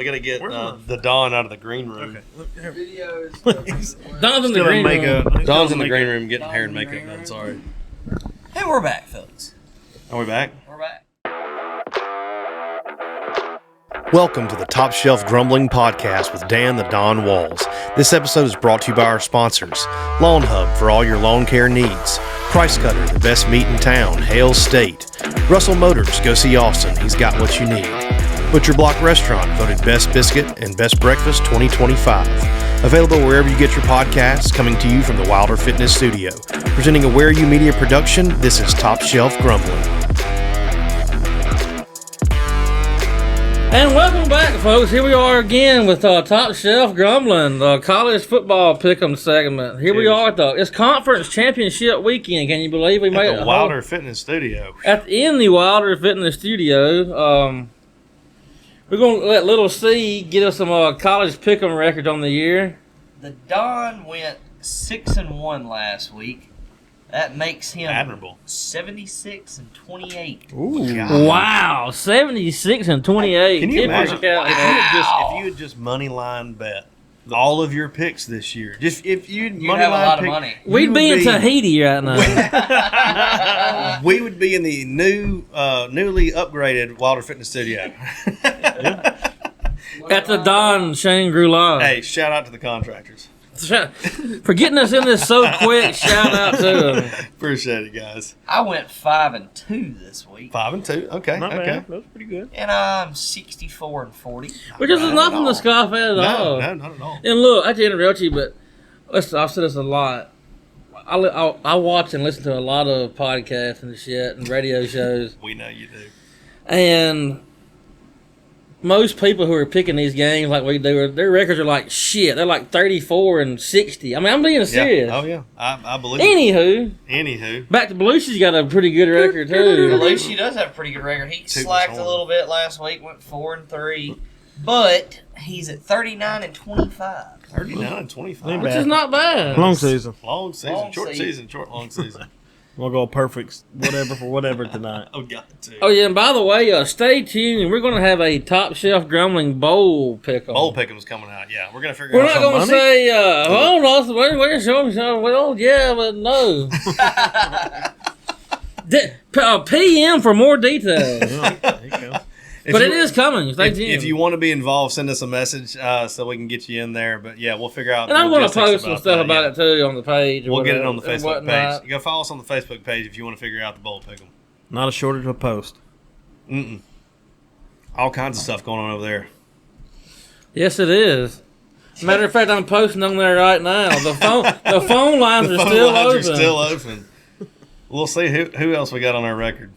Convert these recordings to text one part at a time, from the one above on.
We got to get the Don out of the green room. Okay. Don's in the green room. Don's in the green room getting hair and makeup done. Sorry. Hey, we're back, folks. Are we back? We're back. Welcome to the Top Shelf Grumbling Podcast with Dan the Don Walls. This episode is brought to you by our sponsors. Lawn Hub for all your lawn care needs. Price Cutter, the best meat in town, Hale State. Russell Motors, go see Austin, he's got what you need. Butcher Block Restaurant, voted Best Biscuit and Best Breakfast 2025. Available wherever you get your podcasts, coming to you from the Wilder Fitness Studio. Presenting a Where You Media production, this is Top Shelf Grumbling. And welcome back, folks. Here we are again with Top Shelf Grumbling, the college football pick'em segment. Here we are, though. It's conference championship weekend. Can you believe we made it? At the Wilder Fitness Studio. In the Wilder Fitness Studio. We're going to let Little C get us some college pick'em records on the year. The Don went 6-1 last week. That makes him admirable. 76-28. Ooh, God. Wow, 76-28. Can you imagine if you had just money line bet all of your picks this year? Just if you'd money have line a lot pick, of money. We'd be in Tahiti right now. We would be in the newly upgraded Wilder Fitness Studio. At the Don Shangri-La. Hey, shout out to the contractors. For getting us in this so quick, shout out to them. Appreciate it, guys. I went 5-2 this week. 5-2. Okay. Not okay. bad. That was pretty good. And I'm 64-40. Which is nothing to scoff at all. No, not at all. And look, I hate to interrupt you, but listen, I've said this a lot. I watch and listen to a lot of podcasts and shit and radio shows. We know you do. And most people who are picking these games like we do, their records are like shit. They're like 34-60. I mean, I'm being serious. Yeah. Oh, yeah. I believe Anywho, back to Belushi's got a pretty good record, too. Belushi does have a pretty good record. He slacked a little bit last week, went 4-3. But he's at 39-25. 39-25. Which is not bad. Long season. Long season. Long season. We'll go perfect whatever for whatever tonight. Oh, God, too. Oh, yeah, and by the way, stay tuned. We're going to have a Top Shelf Grumbling Bowl pick'em. Bowl pick'em's coming out, yeah. We're going to figure We're out not going to say, where's well, yeah, but no. PM for more details. Yeah, there you go. But it is coming. Stay tuned. If you want to be involved, send us a message so we can get you in there. But, yeah, we'll figure out. And I'm going to post some stuff about it, too, on the page. We'll get it on the Facebook page. You go follow us on the Facebook page if you want to figure out the bowl pick'em. Not a shortage of post. All kinds of stuff going on over there. Yes, it is. Matter of fact, I'm posting on there right now. The phone lines are still open. We'll see who else we got on our record.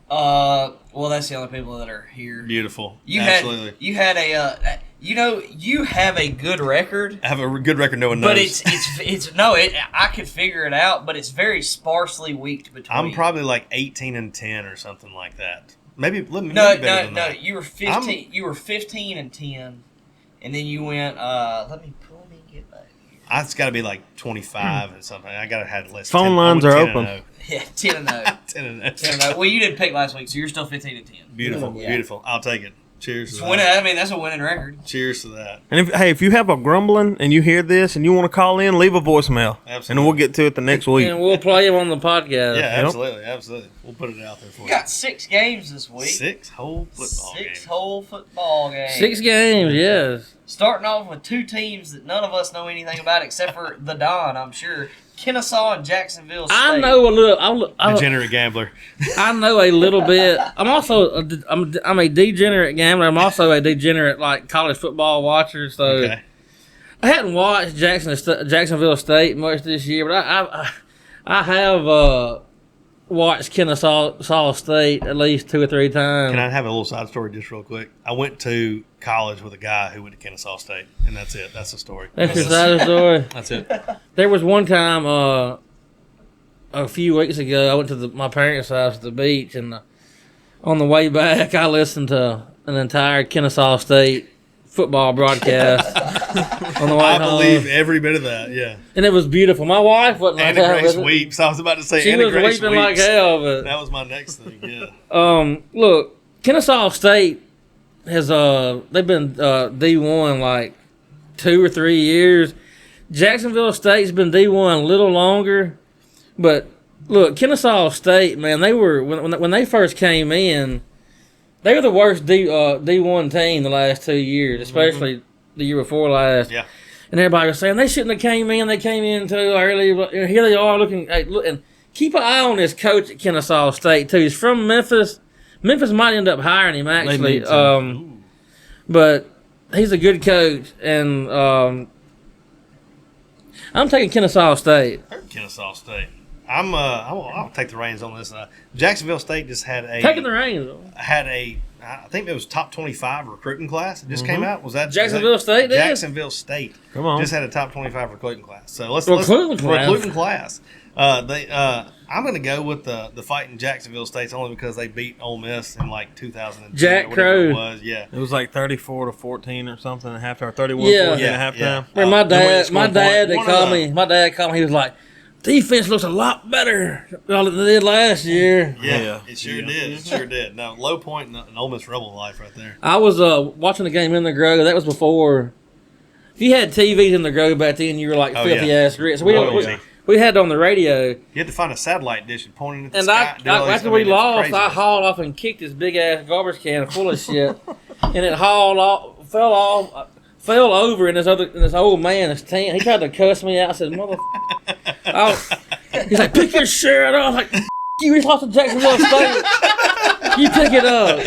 Well, that's the only people that are here. Beautiful. Absolutely. You have a good record. I have a good record. No one knows. But I could figure it out. But it's very sparsely weeked between. I'm probably like 18-10 or something like that. Maybe better than that. You were 15. You were 15-10, and then you went. Let me get back here. It's got to be like 25 and something. I got to have less. Phone lines are open. Yeah, 10-0. 10-0. Well, you didn't pick last week, so you're still 15-10. Beautiful, beautiful. I'll take it. Cheers to that. That's a winning record. Cheers to that. And if you have a grumbling and you hear this and you want to call in, leave a voicemail. Absolutely. And we'll get to it the next week. And we'll play him on the podcast. Yeah, absolutely. We'll put it out there for you. We got 6 games this week. 6 whole football games. 6 whole football games. 6 games, yes. Starting off with 2 teams that none of us know anything about except for the Don, I'm sure. Kennesaw and Jacksonville State. I know a little. Degenerate gambler. I know a little bit. I'm also I'm a degenerate gambler. I'm also a degenerate college football watcher. So okay. I hadn't watched Jacksonville State much this year, but I have watched Kennesaw State at least 2 or 3 times. Can I have a little side story just real quick? I went to college with a guy who went to Kennesaw State, and that's it. That's the story. That's your side of the story. That's it. There was one time a few weeks ago, I went to my parents' house at the beach, and on the way back, I listened to an entire Kennesaw State football broadcast on the way home. I believe every bit of that, yeah. And it was beautiful. My wife wasn't like that. Anna Grace weeps. I was about to say she Anna was Grace weeping weeps. like hell. But that was my next thing, yeah. Look, Kennesaw State has they've been D1 like 2 or 3 years. Jacksonville State's been D1 a little longer, but look, Kennesaw State, man, they were when they first came in, they were the worst D1 team the last 2 years, especially the year before last. Yeah. And everybody was saying they shouldn't have came in. They came in too early. But here they are looking. Hey, look, and keep an eye on this coach at Kennesaw State too. He's from Memphis. Memphis might end up hiring him actually. But he's a good coach, and I'm taking Kennesaw State. Kennesaw State. I'll take the reins on this. Jacksonville State just had Taking the reins. I think it was top 25 recruiting class. It just came out. Was that Jacksonville State? Jacksonville State. Come on. Just had a top 25 recruiting class. So Recruiting class. I'm going to go with the fighting Jacksonville States only because they beat Ole Miss in like 2010. Jack Crow. It was, yeah. It was like 34-14 or something at halftime. 31-14 at halftime. Yeah. My dad called me. He was like, defense looks a lot better than it did last year. Yeah, it sure did. It sure did. No, low point in Ole Miss Rebel life right there. I was watching the game in the Grove. That was before. If you had TVs in the Grove back then, you were like filthy ass rich. So we had it on the radio. You had to find a satellite dish and point it at the and sky. after we lost, I hauled off and kicked this big ass garbage can full of shit, and it fell over in this old man, his tan. He tried to cuss me out. I said, he's like, pick your shirt off. I was like, you just lost to Jacksonville State. You pick it up.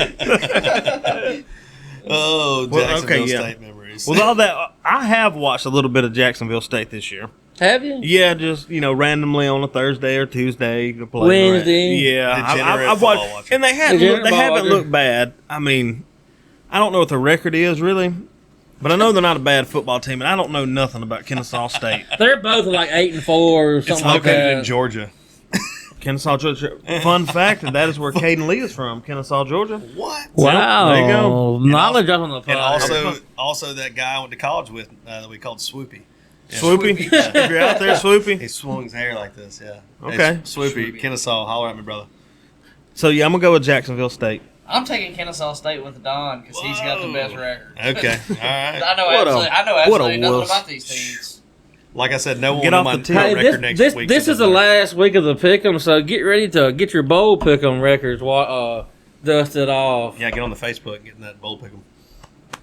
Jacksonville State memories. With all that, I have watched a little bit of Jacksonville State this year. Have you? Yeah, just randomly on a Thursday or Tuesday to play. Wednesday. Yeah, I've watched, and they haven't looked bad. I mean, I don't know what the record is really. But I know they're not a bad football team, and I don't know nothing about Kennesaw State. They're both like 8-4 or something like that. It's located in Georgia. Kennesaw, Georgia. Fun fact, and that is where Caden Lee is from, Kennesaw, Georgia. What? Wow. There you go. Knowledge up on the pod. And also that guy I went to college with that we called Swoopy. Yeah. Swoopy? If you're out there, Swoopy. He swung his hair like this, yeah. Okay. Hey, Swoopy, Kennesaw, holler at me, brother. So, yeah, I'm going to go with Jacksonville State. I'm taking Kennesaw State with the Don because he's got the best record. Okay, all right. I know absolutely nothing about these teams. Like I said, no one Get will off my the tee. record next week. This is the last week of the pick'em, so get ready to get your bowl pick'em records dusted off. Yeah, get on the Facebook, getting that bowl pick'em.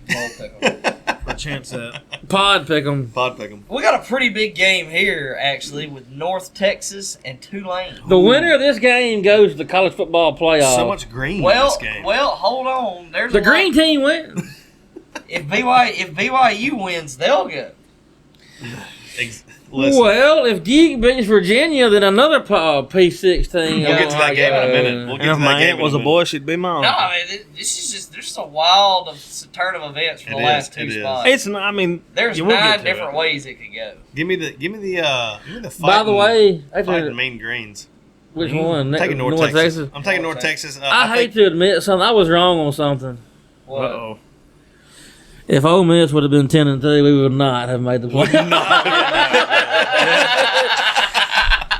Bowl pick'em. A chance at Pod pick'em. Pod pick'em. We got a pretty big game here, actually, with North Texas and Tulane. The winner of this game goes to the college football playoff. So much green in this game. Well, hold on. There's the green team wins. If BYU wins, they'll go. Listen, Well, if Duke beats Virginia, then another P6 team. we'll get to that game in a minute. We'll get And if to my that game aunt in was a minute. boy, she'd be mine. No, I mean, this is just there's a wild turn of events for the last two spots. It's not, I mean, There's you will get 9 to different it. ways it could go. Give me the fighting, By the way, fighting Mean Greens. which one? I'm taking North Texas. I'm taking North Texas. I hate to admit something. I was wrong on something. What? Uh-oh. If Ole Miss would have been 10-2, we would not have made the playoffs.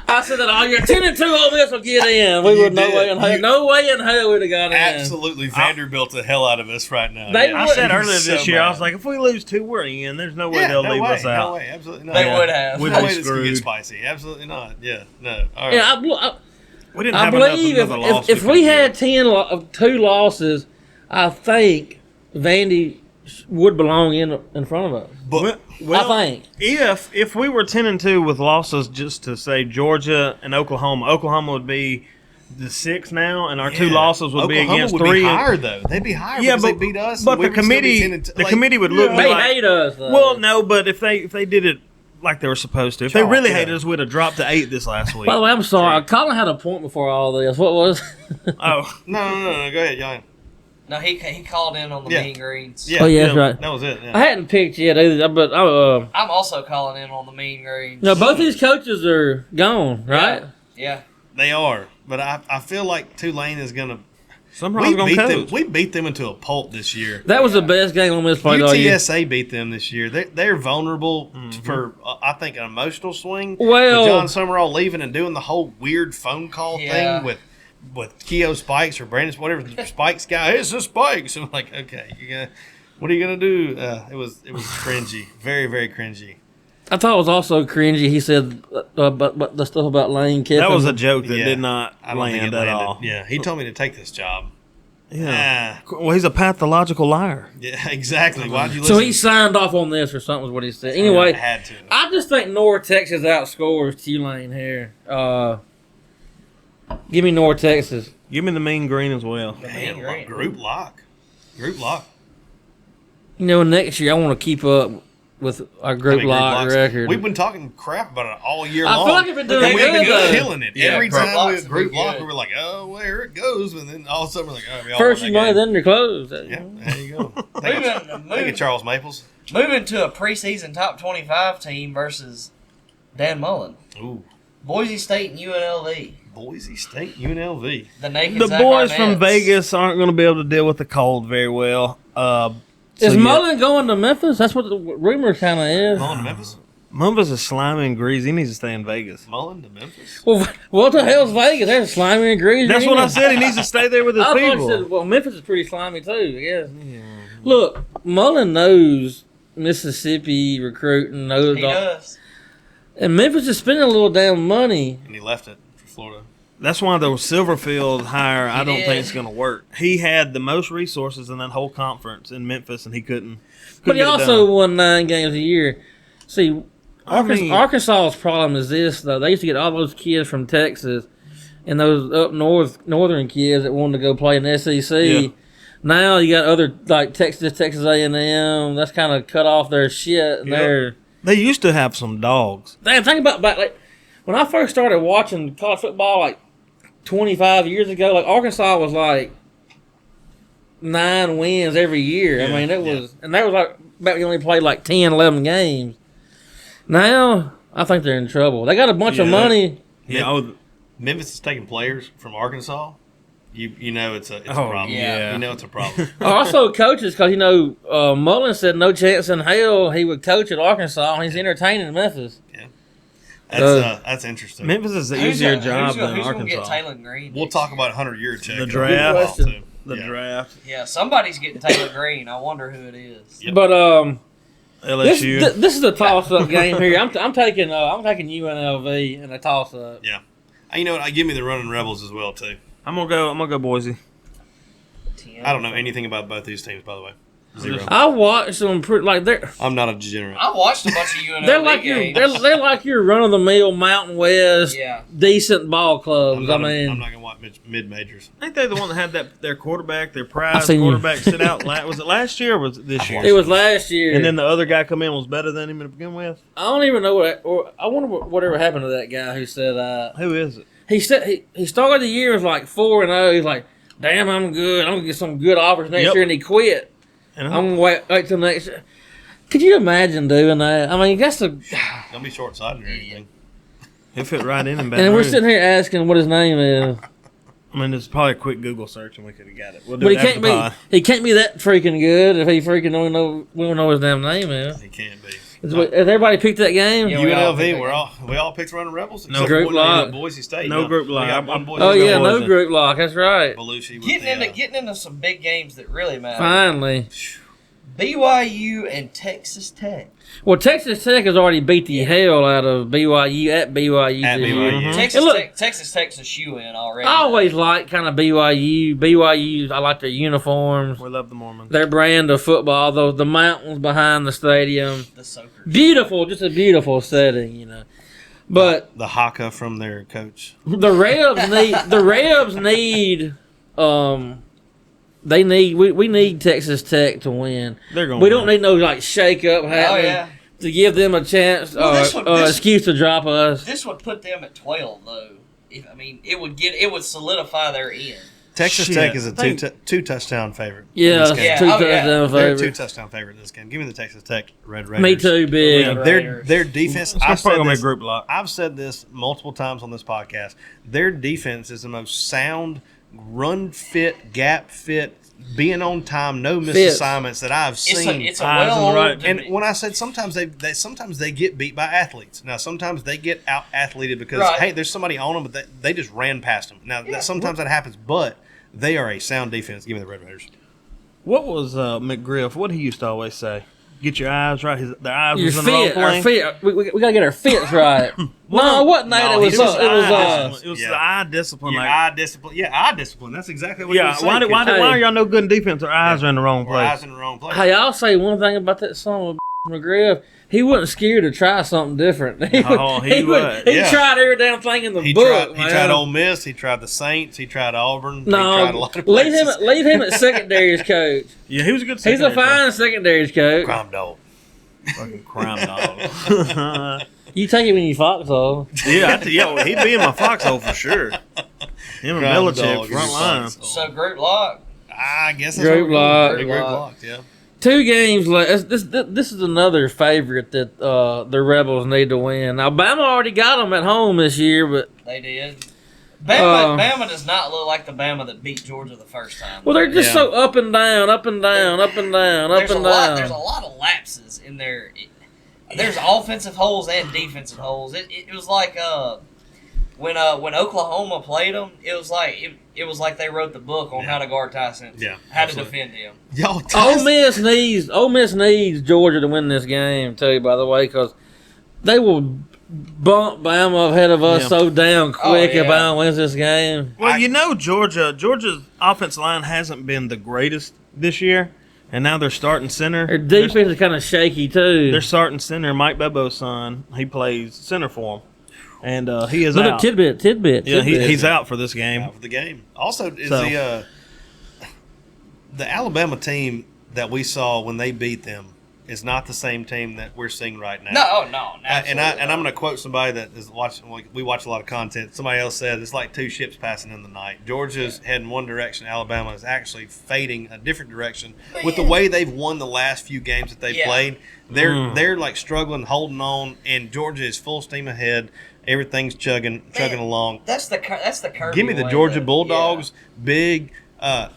I said that all year. 10-2 Ole Miss will get in. We would no way in hell we'd have got in. Absolutely Vanderbilt the hell out of us right now. I said earlier So this year, I bad. was like, if we lose 2, we're in. There's no way they'll leave us out. No way, absolutely not. They would have. We'd No be way this could get screwed. spicy. Absolutely not. Yeah, no. All right. Yeah, We didn't I have believe another loss if to we compare. had 2 losses, I think Vandy would belong in front of us. But I think. If we were 10-2 with losses, just to say Georgia and Oklahoma would be the 6 now, and our 2 losses would Oklahoma be against would 3. Be higher though. They'd be higher because they beat us. But and we the would still be committee, 10-2. the committee would look. They like, hate us, though. Well, no, but if they did it like they were supposed to, if they Chalk, really yeah. hated us, we'd have dropped to 8 this last week. By the way, I'm sorry. Colin had a point before all this. What was? Oh, No. Go ahead, John. No, he called in on the Mean Greens. Yeah. Oh, yeah, that's right. That was it. Yeah. I hadn't picked yet either, but I'm also calling in on the Mean Greens. no, both these coaches are gone, right? Yeah. They are, but I feel like Tulane is gonna. somehow I'm going to coach. We beat them into a pulp this year. That was the best game on this played all year. UTSA beat them this year. They're vulnerable for I think an emotional swing. Well- with John Summerall leaving and doing the whole weird phone call Yeah. thing with with Keo Spikes or Brandon, whatever Spikes guy. It's the Spikes. I'm like, okay, what are you gonna do? It was cringy, very very cringy. I thought it was also cringy. He said but the stuff about Lane Kiffin. That was a joke that Yeah. did not I don't think land it at landed. all. Yeah, he told me to take this job. Yeah. Well, he's a pathological liar. Yeah, exactly. Why'd you listen? So he signed off on this or something, is what he said. Anyway, I had to. I just think North Texas outscores Tulane here. Give me North Texas. Give me the mean green as well. Man, Green. group lock. You know, next year I want to keep up with our group lock locks. record. We've been talking crap about it all year I long. feel like we've been doing and we've been good, though. killing it. Yeah, Every group time locks we have group been lock, good. we were like, oh, well, here it goes. And then all of a sudden we're like, oh, we all First won you that money, game. then you're closed. Yeah, there you go. Thank you, Charles Maples. Moving to a preseason top 25 team versus Dan Mullen. Ooh, Boise State and UNLV. Boise State, UNLV. The naked The Zach boys Arnett's. from Vegas aren't going to be able to deal with the cold very well. Is Mullen going to Memphis? That's what the rumor kind of is. Mullen to Memphis? Memphis is slimy and greasy. He needs to stay in Vegas. Mullen to Memphis? Well, what the hell's Vegas? They're slimy and greasy. That's what I said. He needs to stay there with his I thought you people. said, well, Memphis is pretty slimy too. Yeah. Look, Mullen knows Mississippi recruiting. Knows He does. and Memphis is spending a little damn money. And he left it for Florida. That's why the Silverfield hire, I don't did. think it's going to work. He had the most resources in that whole conference in Memphis, and he couldn't. But he get it also done. won 9 games a year. See, I mean- Arkansas's problem is this, though. They used to get all those kids from Texas and those up northern kids that wanted to go play in the SEC. Yeah. Now you got other, like Texas A&M. That's kind of cut off their shit. And Yep. They used to have some dogs. think about like when I first started watching college football, like 25 years ago, like Arkansas was like 9 wins every year. I Yeah, mean, it was, and that was like back when you only played like 10, 11 games. Now, I think they're in trouble. They got a bunch of Yeah. money. Yeah. Oh, Memphis is taking players from Arkansas. You know it's a oh, problem. Yeah. You know it's a problem. Also, coaches, because, Mullen said no chance in hell he would coach at Arkansas, and he's entertaining Memphis. That's interesting. Memphis is an easier job than Who's going to get Arkansas. Taylor Green? We'll next talk year? about 100-year check. The in draft. football, too. The Yeah. draft. Yeah, somebody's getting Taylor Green. I wonder who it is. Yep. But LSU. this is a toss-up game here. I'm taking UNLV in a toss-up. Yeah. You know what? Give me the Running Rebels as well too. I'm gonna go Boise. I don't know anything about both these teams, by the way. Zero. I watched them they're I'm not a degenerate. I watched a bunch of UNLV they're like games. they're like your run-of-the-mill Mountain West Yeah. decent ball clubs. I'm not mean, gonna watch mid majors. Ain't they the one that had their quarterback, their prize seen you. quarterback sit out? Was it last year or was it this year? it was last year. And then the other guy come in was better than him to begin with. I don't even know I wonder whatever happened to that guy who said Who is it? he said he started the year as like 4-0. He's like, damn, I'm good. I'm gonna get some good offers next Yep. year, and he quit. And I'm gonna wait till next year. Could you imagine doing that? I mean, that's Don't be short sighted or anything. He'll fit right in Baton and we're Rouge. sitting here asking what his name is. I mean, it's probably a quick Google search and we could have got it. We'll do But it after the pod. he can't be that freaking good if he freaking we don't know his damn name is. He can't be. Has everybody picked that game? Yeah, we all picked UNLV, we all picked Running Rebels. No except group for lock. Boise State. No group we lock. got one Boise Oh State. yeah, no Boise. group lock. That's right. Belushi with Getting into some big games that really matter. Finally. BYU and Texas Tech. Well, Texas Tech has already beat the hell out of BYU at BYU. At this BYU. year. Texas And look, Tech's a shoe-in already. I always like kind of BYU. BYU, I like their uniforms, We love the Mormons. their brand of football, the mountains behind the stadium. The Soakers. Beautiful, just a beautiful setting. But the haka from their coach. the Rebs need we need Texas Tech to win. They're going. We don't need no like shake up happening yeah. to give them a chance Well, this excuse to drop us. This would put them at 12, though. It would solidify their end. Texas Shit. Tech is a two touchdown favorite. Yeah, in this game. Yeah, two oh, yeah. touchdown They're a favorite. 2-touchdown favorite in this game. Give me the Texas Tech Red Raiders. Me too, big. Red Their defense. It's probably going to be a group lock. I've said this multiple times on this podcast. Their defense is the most sound, run fit, gap fit, being on time, no missed Fits. assignments that I've seen. It's a well right. And when I said sometimes they get beat by athletes. Now sometimes they get out athleted because Right. hey, there's somebody on them, but they just ran past them. Now sometimes that happens, but they are a sound defense. Give me the Red Raiders. What was McGriff? What he used to always say? Get your eyes right. Their eyes Your was in the wrong fit, our plane. fit. We gotta get our fits right. No, it wasn't that. No, It was It was Yeah. the eye discipline. Your like, eye discipline. Yeah, eye discipline. That's exactly what. yeah. he was Why saying, are y'all no good in defense? Their eyes are in the wrong Or eyes place. in the wrong place. Hey, I'll say one thing about that son of a McGriff. He wasn't scared to try something different. He would. He Yeah. tried every damn thing in the He book. tried Ole Miss. He tried the Saints. He tried Auburn. No, he tried a lot of leave places. him at secondary as coach. Yeah, he was a good. He's a fine secondary coach. Crime dog. fucking crime dog. You take him in your foxhole. Well, he'd be in my foxhole for sure. Him and Crime Belichick dog front is line. foxhole. So group lock. I guess that's Group what we're lock. doing. Group locked. Yeah. 2 games left. This is another favorite that the Rebels need to win. Alabama already got them at home this year, but They did. Bama does not look like the Bama that beat Georgia the first time. well, they're just Yeah. so up and down, up and down, up and down, up There's and a lot. down. There's a lot of lapses in there. There's offensive holes and defensive holes. It was like when Oklahoma played them, it was like they wrote the book on how to guard Tyson. Yeah, how absolutely. to defend him. Y'all, Ole Miss needs Georgia to win this game too. By the way, because they will bump Bama ahead of us Yeah. so damn quick yeah. if Bama wins this game. Well, Georgia's offensive line hasn't been the greatest this year, and now they're starting center. Their defense is kind of shaky too. They're starting center. Mike Bebo's son, he plays center for them, and he is Look out. at tidbit. Yeah, he's out for this game. out for the game. Also, is So- the Alabama team that we saw when they beat them is not the same team that we're seeing right now. No. And I'm going to quote somebody that is watching. We watch a lot of content. Somebody else said it's like 2 ships passing in the night. Georgia's heading one direction. Alabama is actually fading a different direction. With the way they've won the last few games that they've played, they're like struggling, holding on, and Georgia is full steam ahead. Everything's chugging along. That's the Kirby Give me the way, Georgia though. Bulldogs. Big.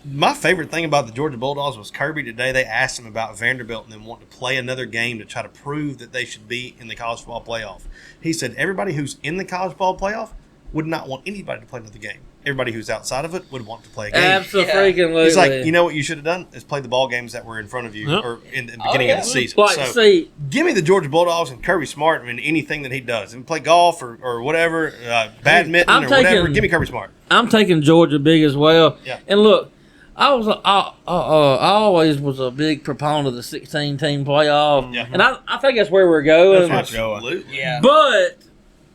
My favorite thing about the Georgia Bulldogs was Kirby today. They asked him about Vanderbilt and them wanting to play another game to try to prove that they should be in the college football playoff. He said everybody who's in the college football playoff would not want anybody to play another game. Everybody who's outside of it would want to play a game. Absolutely. He's like, you know what you should have done is play the ball games that were in front of you Yep. or in the beginning of the season. Like, So see, give me the Georgia Bulldogs and Kirby Smart in anything that he does. And play golf or whatever, badminton I'm or whatever. taking- Give me Kirby Smart. I'm taking Georgia big as well. Yeah. And look, I always was a big proponent of the 16-team playoff, Yeah. and I think that's where we're going. That's right. Absolutely. Yeah. But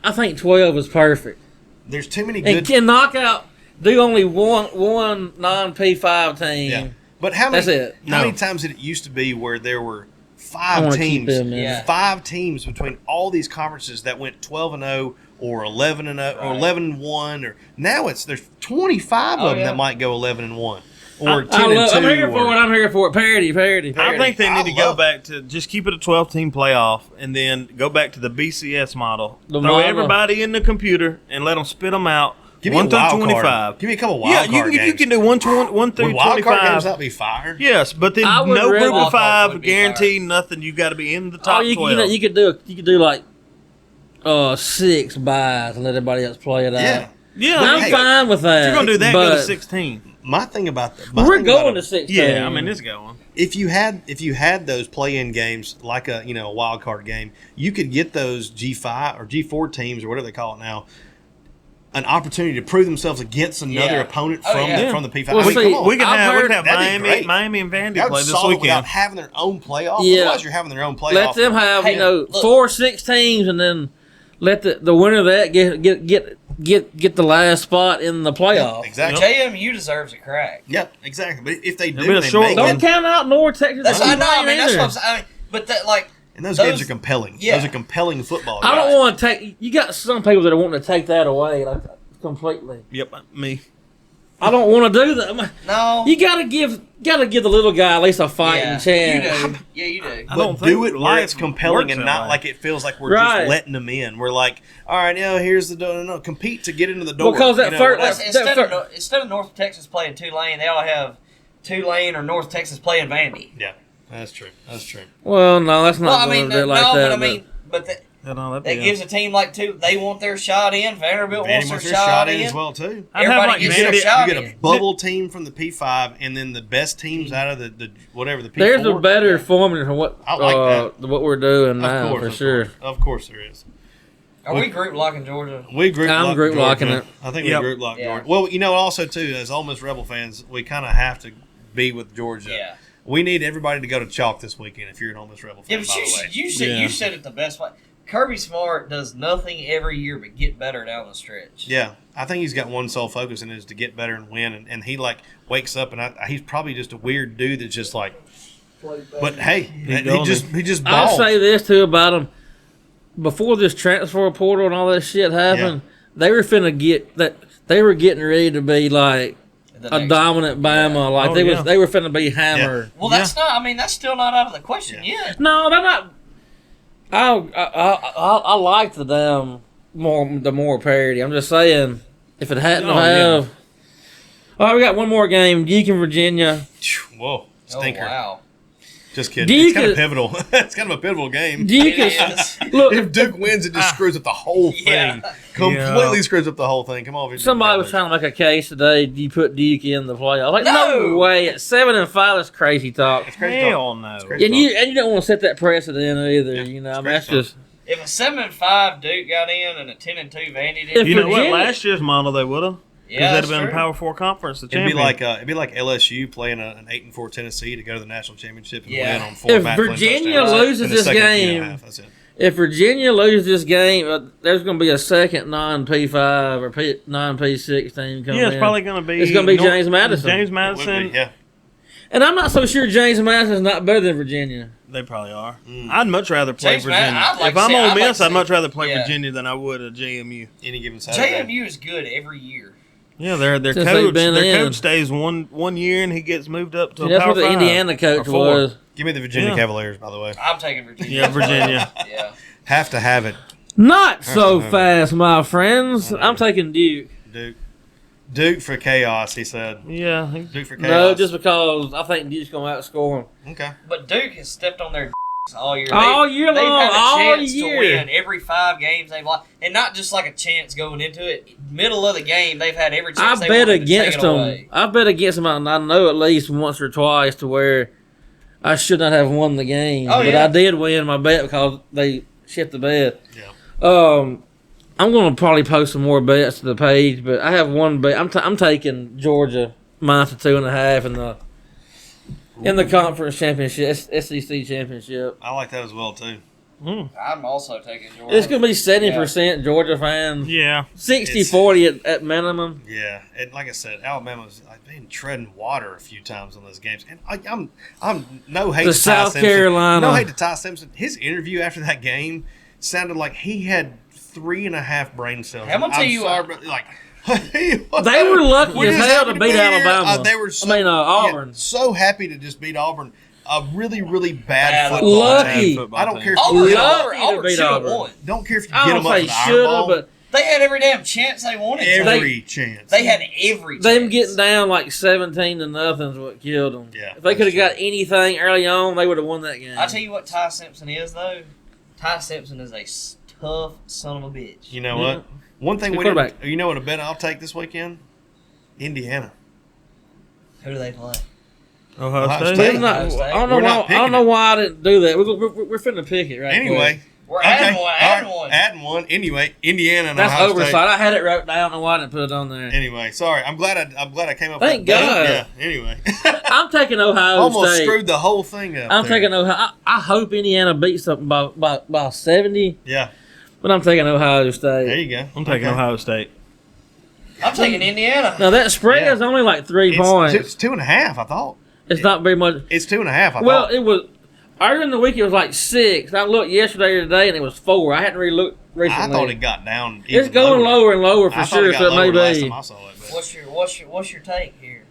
I think 12 is perfect, There's too many and good. can knock out. Do only one non-P5 team. Yeah. But how many? That's it. How many No. times did it used to be where there were I 5 wanna keep teams, them in. Yeah. 5 teams between all these conferences that went 12-0 or 11-0 or Right. 11-1 or now there's 25 of them yeah. that might go 11-1 or 10-2. I'm here for or- it. I'm here for it. Parody. I think they need to go love back to just keep it a 12-team playoff and then go back to the BCS model. The Throw model. everybody in the computer and let them spit them out. Give me 1 a through wild 25. card. Give me a couple wild Yeah, card you games. can do 1 through Would wild 25. card games not be fire? Yes, but then I would no rather- group Wild of card 5 would be guaranteed nothing. You got to be in the top 12. You could do like 6 buys and let everybody else play it Yeah. out. Yeah, I'm hey, fine with that. if you're gonna do that, go to but 16. My thing about that. We're going to 16. Yeah, I mean it's going. If you had those play-in games like a wild card game, you could get those G5 or G4 teams or whatever they call it now an opportunity to prove themselves against another Yeah. opponent Oh, from yeah. the P5. Well, I mean, see, come on. We could I've have heard- that'd be great. Miami and Vandy That play would this solve without weekend. having their own playoff. Yeah. Otherwise, you're having their own playoff. Let them have Hey, look. 4-6 teams, and then let the winner of that get the last spot in the playoff. Exactly. JMU deserves a crack. Yep, exactly. But if they It'll do, be a they short make one. Don't it. count out North Texas. That's I A&M know. I mean, that's either. what I'm saying. I mean, but that like And those Those- games are compelling. yeah. Those are compelling football. I games. don't want to take. You got some people that are wanting to take that away completely. Yep, me. I don't want to do that. no. You gotta give the little guy at least a fighting yeah, chance. You do. Yeah, you do. I But don't do think it where life it's compelling works and that not way. like it feels like we're Right. just letting them in. We're like, all right, here's the door. No, compete to get into the door. Because that first- Instead that of North Texas playing Tulane, they all have Tulane or North Texas playing Vandy. Yeah, that's true. That's true. Well, no, that's Well, not I mean, going to no, like that. but I mean, but that that'd be gives a team like they want their shot in. Vanderbilt Vandy wants their shot in as well too. I'd have Everybody like gets their Vandy. shot You get a in. bubble team from the P5, and then the best teams out of the whatever the P4. There's a better formula for what I like what we're doing of now course, for of sure. course. Of course there is. Are we group locking Georgia? We group I'm lock group Georgia. locking it. I think Yep. we group lock Yeah. Georgia. Well, you know, also too, as Ole Miss Rebel fans, we kind of have to be with Georgia. Yeah. We need everybody to go to chalk this weekend if you're an Ole Miss Rebel fan. Yeah, but by the way, you said it the best way. Kirby Smart does nothing every year but get better down the stretch. yeah, I think he's got one sole focus, and it is to get better and win. And he like wakes up, and he's probably just a weird dude that's just like. But hey, he just I'll balls. say this too about him. Before this transfer portal and all that shit happened, they were finna get that. They were getting ready to be like The a next- dominant Bama. Like Oh, they yeah. they were finna be hammered. Well, that's not. I mean, that's still not out of the question yet. No, they're not. I like the more parity. I'm just saying, if it hadn't Oh, have. All right, we got one more game. Duke and Virginia. Whoa, stinker! Oh wow. Just kidding. Duke It's kind of is- pivotal. It's kind of a pivotal game. Duke It is is. look. If Duke wins, it just screws up the whole thing. Yeah. Completely screws up the whole thing. Come on, Virginia Somebody was Cavaliers. trying to make a case today. Do you put Duke in the playoff? I was like, no No! way. At 7-5, that's crazy talk. It's crazy talk. Hell no. It's crazy. And you don't want to set that precedent either. You know, I mean, that's crazy just. If a 7-5 Duke got in and a 10-2 Vandy did, If You know what? Virginia- Last year's model they would have. Because yeah, that'd that's have been a true. Power 4 conference. The It'd be champion. like LSU playing an 8-4 Tennessee to go to the national championship and Yeah. win on 4 If Matt Flynn Virginia touchdowns loses in the this second year game- and a half. That's it. If Virginia loses this game, there's going to be a second non-P5 or non-P6 team coming Yeah, it's in. probably going to be. It's gonna be James Madison. James It would Madison. be, yeah. And I'm not so sure James Madison is not better than Virginia. They probably are. Mm. I'd much rather play James Virginia. Madison, I'd like if to I'm see- Ole I'd like Miss, to I'd see- much rather play yeah. Virginia than I would a JMU. Any given Saturday. JMU is good every year. Yeah, their Since they've coach been their in. coach stays one year and he gets moved up to See, a that's Power what the 5 Indiana or coach 4. was. Give me the Virginia Yeah. Cavaliers, by the way. I'm taking Virginia. Yeah, Virginia. Yeah. Have to have it. Not so Uh-huh. fast, my friends. I'm taking Duke. Duke for chaos, he said. Yeah, Duke for chaos. No, just because I think Duke's going to outscore them. Okay. But Duke has stepped on their all year. All year they've long, had a all chance year. to win every 5 games they've lost, and not just like a chance going into it. Middle of the game, they've had every chance. I they bet wanted to take against it them. away. I bet against them. And I know at least once or twice to where I should not have won the game, Oh, but yeah. I did win my bet because they shit the bed. Yeah. I'm going to probably post some more bets to the page, but I have one bet. I'm taking Georgia minus the 2.5 in the conference championship, SEC championship. I like that as well, too. I'm also taking Georgia. It's going to be 70% Georgia fans, yeah. 60-40 at minimum. Yeah, and like I said, Alabama's been treading water a few times on those games, and I'm no hate The to Ty South Simpson. Carolina. No hate to Ty Simpson. His interview after that game sounded like he had 3.5 brain cells. I'm gonna tell you sorry, what- but like They were lucky we're as just hell happy to beat be here. Alabama. They were so, Auburn. so happy to just beat Auburn. A really, really bad Bad football lucky. team. I don't care if Auburn, you Lucky to Auburn beat should have Auburn. won. don't care if you I get don't them up say for the Iron should have, Bowl. but They had every damn chance they wanted to. Every chance. They had every chance. them getting down like 17-0 is what killed them. Yeah, If they could have that's got anything early on, they would have won that game. I tell you what, Ty Simpson is though. Ty Simpson is a tough son of a bitch. You know Yeah. what? One thing Good we didn't, quarterback. you know what a bet I'll take this weekend? Indiana. Who do they play? Ohio Ohio State. State. It's not- Ohio State. I don't know We're why. not I don't picking know it. why I didn't do that. We're finna pick it right. Anyway. quick. We're adding okay, one. all Adding right, one. Adding one. Anyway, Indiana and That's Ohio oversight. State. I had it wrote down. I don't know why I didn't put it on there. Anyway, sorry. I'm glad I came up Thank with that. God. Yeah, anyway. I'm taking Ohio Almost State. screwed the whole thing up. I'm there. taking Ohio. I hope Indiana beats something by 70, Yeah, but I'm taking Ohio State. there you go. I'm taking Okay. Ohio State. I'm taking Indiana. Now that spread Yeah. is only like 3 points. It's 2.5, I thought. It's not very much. It's 2.5, I Well, thought. it was earlier in the week. It was like 6. I looked yesterday or today, and it was 4. I hadn't really looked I recently. thought it got down. It's even going lower and lower for I thought sure. got So it may lower last be. time I saw it, but- What's your take here?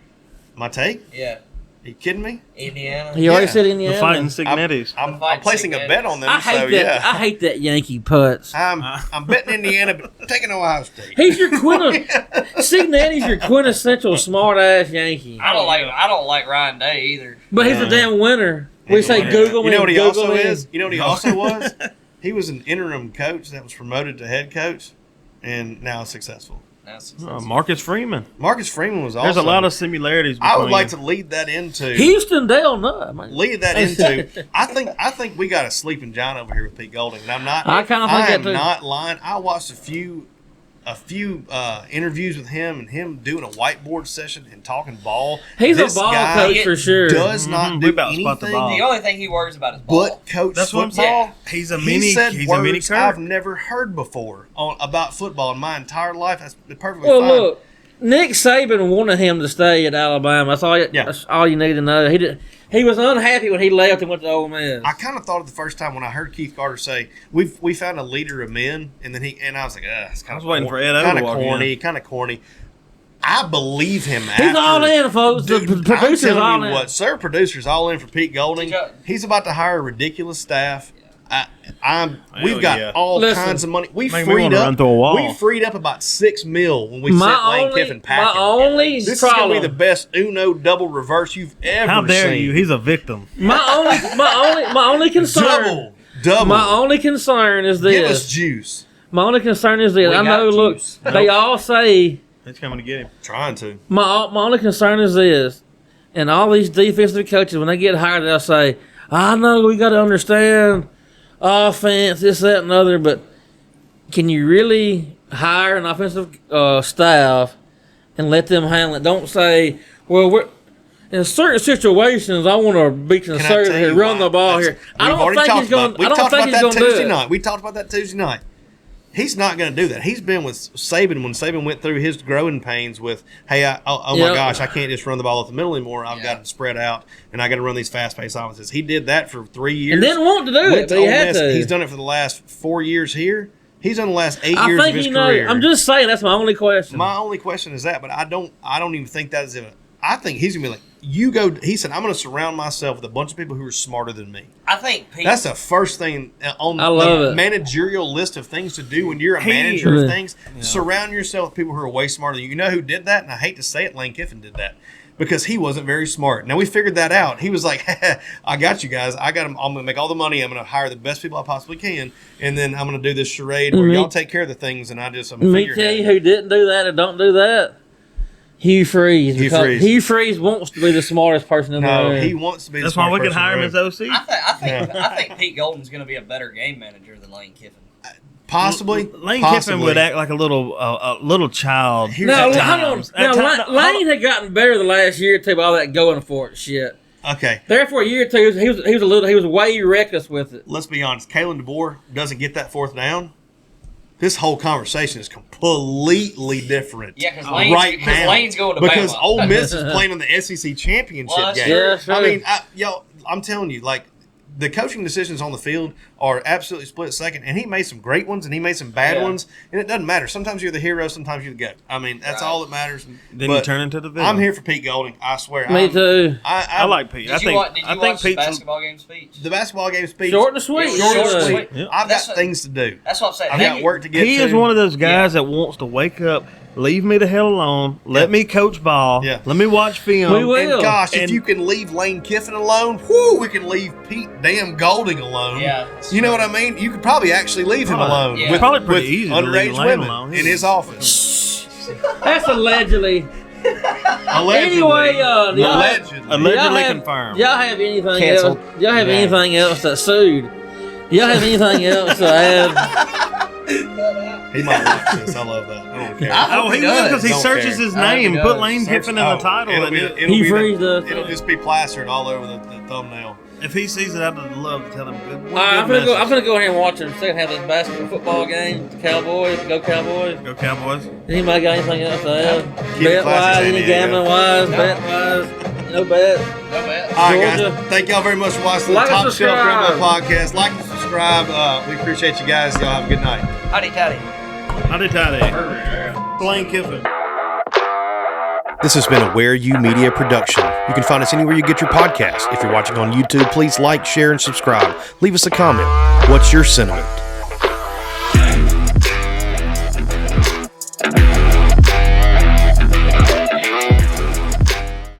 My take? Yeah. Are you kidding me? Indiana. He already Yeah. said Indiana. The Fighting Cignettis. I'm Fighting placing a Cignettis. bet on them. I hate so that. yeah, I hate that Yankee putts. I'm betting Indiana, but taking Ohio State. He's your Cignetti's your quintessential smart ass Yankee. I don't like Ryan Day either. But he's a damn winner. We say Google You know what he Google also him. is? You know what he also was? He was an interim coach that was promoted to head coach, and now successful. Marcus Freeman. Marcus Freeman was also. There's a lot of similarities. I would like them. to lead that into. Houston, Dale, no. Man. Lead that into. I think we got a sleeping giant over here with Pete Golding, and I'm not. I kinda think that am too. not lying. I watched a few interviews with him and him doing a whiteboard session and talking ball. He's This a ball guy coach for sure. Does not We do about spot the anything ball. The only thing he worries about is ball. but coach That's what I'm football. saying. He's a He mini. said He's a mini words Kirk. I've never heard before about football in my entire life. That's perfectly Well, fine. look, Nick Saban wanted him to stay at Alabama. That's all you need to know. He was unhappy when he left and went to Ole Miss. I kind of thought it the first time when I heard Keith Carter say, "We found a leader of men," and then I was like, it's kind I of was waiting for Ed O kind to of walk corny, in. kind of corny. I believe him. He's all in, folks. Dude, The producer's I'm telling all you in. what, Sir Producer's all in for Pete Golding. He's about to hire a ridiculous staff. We've got all Listen, kinds of money. We make me freed wanna up. run through a wall. We freed up about $6 million when we sent Lane Kiffin packing. My only This is problem. gonna be the best Uno double reverse you've ever How dare seen. you? He's a victim. my only concern. Double. My only concern is this. Give us juice. My only concern is this. We I know. got Look, juice. they all say. He's coming to get him. Trying to. My only concern is this, and all these defensive coaches, when they get hired, they'll say, "I know we got to understand offense, this, that, and other," but can you really hire an offensive staff and let them handle it? Don't say, "Well, we're." In certain situations, I want to be Can I conservative tell here, you run why? the ball here. I We've don't already think talked he's going. about. We I don't talked think about he's going that to do Tuesday it. night. We talked about that Tuesday night. He's not going to do that. He's been with Saban when Saban went through his growing pains with, hey, my Yep. gosh, I can't just run the ball up the middle anymore. I've got to spread out, and I got to run these fast-paced offenses. He did that for 3 years. And didn't want to do Went it, to but he Ole had Miss. to. He's done it for the last 4 years here. He's done the last 8 I years of think his he knows. career. I'm just saying that's my only question. My only question is that, but I don't even think that is it. I think he's gonna be like, you go. He said, I'm gonna surround myself with a bunch of people who are smarter than me. I think Pete. That's the first thing on I love the it. managerial list of things to do when you're a manager of things. Surround yourself with people who are way smarter than you. You know who did that? And I hate to say it, Lane Kiffin did that because he wasn't very smart. Now we figured that out. He was like, I got you guys. I'm going to make all the money. I'm going to hire the best people I possibly can. And then I'm going to do this charade where y'all take care of the things. And I'm a Let me tell figurehead. you who didn't do that or don't do that. Hugh Freeze. Hugh because Freeze. Hugh Freeze wants to be the smartest person in the No, room. he wants to be the That's why smart we could person in hire the him room. as OC. I think Pete Golden's going to be a better game manager than Lane Kiffin. Possibly. Lane possibly. Kiffin would act like a little child. Here's No, the hold on. times. Now, At time- Lane had gotten better the last year or two by all that going for it shit. Okay. There for a year or two, he was way reckless with it. Let's be honest. Kalen DeBoer doesn't get that fourth down. This whole conversation is completely different. Yeah, because now Lane's going to because Bama. Ole Miss is playing in the SEC championship Well, that's game. true. Yeah, sure. I mean, I'm telling you, like the coaching decisions on the field are absolutely split second. And he made some great ones and he made some bad ones, and it doesn't matter. Sometimes you're the hero, sometimes you're the goat. I mean, that's all that matters. Then But you turn into the villain. I'm here for Pete Golding. I swear. Me too. I like Pete. Did you watch the basketball game speech? The basketball game speech. Short and sweet. Short and Yeah. sweet. Yeah. I've That's got what- things to do. That's what I'm saying. I've got work to get He to. is one of those guys that wants to wake up, leave me the hell alone, let me coach ball, Yeah. let me watch film. We will. And gosh, if And- you can leave Lane Kiffin alone, whoo, we can leave Pete damn Golding alone. Yeah. You know what I mean? You could probably actually leave him alone Yeah. with, Probably pretty with easy to leave underage Lane women alone. in his office. That's allegedly. Allegedly. Anyway, y'all Allegedly have, confirmed. Y'all have anything Canceled. else? Y'all have anything else that sued? Y'all have anything else to add? He might watch this. I love that. I don't care. Oh, he will because he Don't searches care. his I hope he name, does. put Lane Kiffin in the title, It'll and be, it- it'll He be freezed the, us. it'll just be plastered all over the thumbnail. if he sees it, I'd love to tell him good. All right, I'm gonna go ahead and watch the second half of this basketball football game. The Cowboys, go Cowboys. Go Cowboys. Anybody got anything else to add? Keep it Bet classy, wise, San any Diego. gambling wise, No. bet wise, no bet. No bet. All right, Georgia. guys. Thank y'all very much for watching the Like and Top Shelf subscribe. Grumbling Podcast. Like and subscribe. We appreciate you guys. Y'all have a good night. Howdy, toddy. Howdy, tidy. Lane Kiffin. This has been a Where You Media production. You can find us anywhere you get your podcast. If you're watching on YouTube, please like, share, and subscribe. Leave us a comment. What's your sentiment?